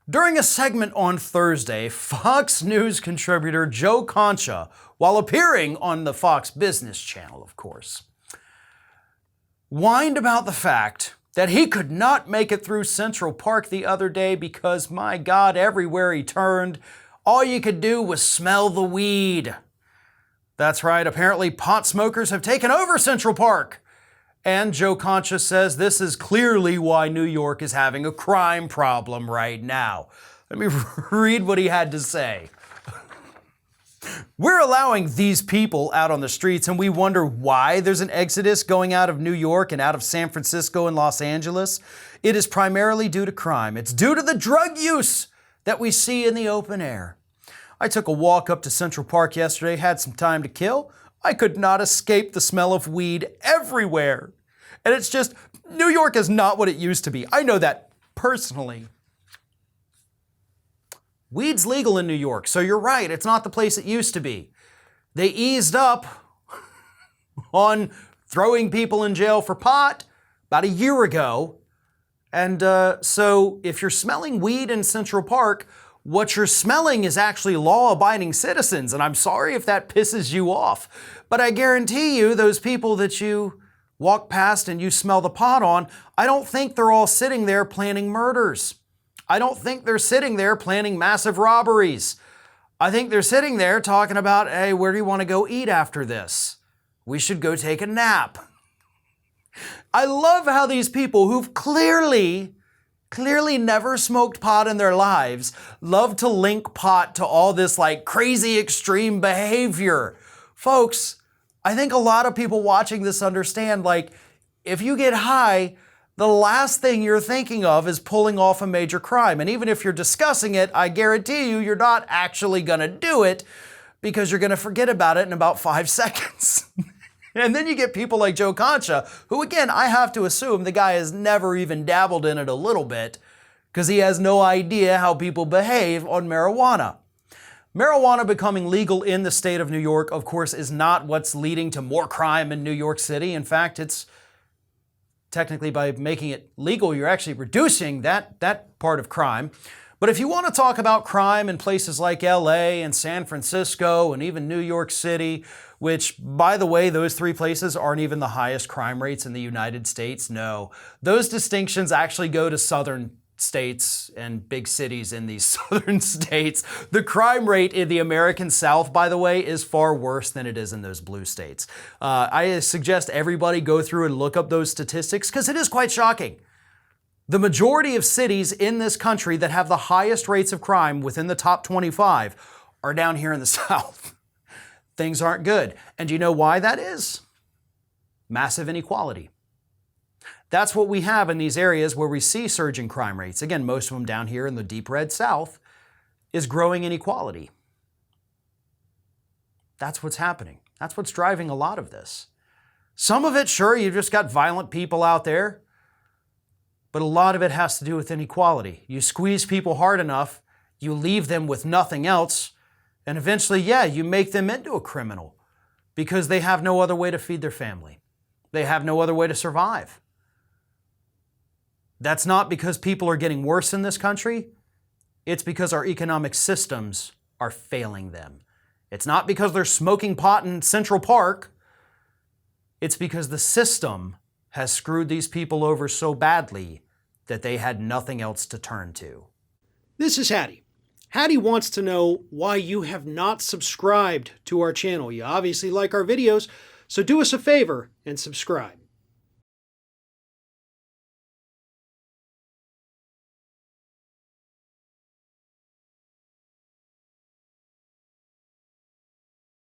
During a segment on Thursday, Fox News contributor Joe Concha, while appearing on the Fox Business Channel, of course, whined about the fact that he could not make it through Central Park the other day because, my God, everywhere he turned, all you could do was smell the weed. That's right, apparently pot smokers have taken over Central Park. And Joe Concha says this is clearly why New York is having a crime problem right now. Let me read what he had to say. We're allowing these people out on the streets and we wonder why there's an exodus going out of New York and out of San Francisco and Los Angeles. It is primarily due to crime. It's due to the drug use that we see in the open air. I took a walk up to Central Park yesterday, had some time to kill. I could not escape the smell of weed everywhere. And it's just, New York is not what it used to be. I know that personally. Weed's legal in New York, so you're right, it's not the place it used to be. They eased up on throwing people in jail for pot about a year ago. And so if you're smelling weed in Central Park, what you're smelling is actually law-abiding citizens, and I'm sorry if that pisses you off. But I guarantee you, those people that you walk past and you smell the pot on, I don't think they're all sitting there planning murders. I don't think they're sitting there planning massive robberies. I think they're sitting there talking about, hey, where do you want to go eat after this? We should go take a nap. I love how these people who've clearly never smoked pot in their lives, love to link pot to all this like crazy extreme behavior. Folks, I think a lot of people watching this understand, like, if you get high, the last thing you're thinking of is pulling off a major crime. And even if you're discussing it, I guarantee you, you're not actually gonna do it because you're gonna forget about it in about 5 seconds. And then you get people like Joe Concha, who again, I have to assume the guy has never even dabbled in it a little bit because he has no idea how people behave on marijuana. Marijuana becoming legal in the state of New York, of course, is not what's leading to more crime in New York City. In fact, it's technically by making it legal, you're actually reducing that part of crime. But if you want to talk about crime in places like LA and San Francisco and even New York City, which, by the way, those three places aren't even the highest crime rates in the United States. No, those distinctions actually go to southern states and big cities in these southern states. The crime rate in the American South, by the way, is far worse than it is in those blue states. I suggest everybody go through and look up those statistics because it is quite shocking. The majority of cities in this country that have the highest rates of crime within the top 25 are down here in the South. Things aren't good. And do you know why that is? Massive inequality. That's what we have in these areas where we see surging crime rates. Again, most of them down here in the deep red South is growing inequality. That's what's happening. That's what's driving a lot of this. Some of it, sure, you've just got violent people out there, but a lot of it has to do with inequality. You squeeze people hard enough, you leave them with nothing else, and eventually, yeah, you make them into a criminal because they have no other way to feed their family. They have no other way to survive. That's not because people are getting worse in this country. It's because our economic systems are failing them. It's not because they're smoking pot in Central Park. It's because the system has screwed these people over so badly that they had nothing else to turn to. This is Hattie. Hattie wants to know why you have not subscribed to our channel. You obviously like our videos, so do us a favor and subscribe.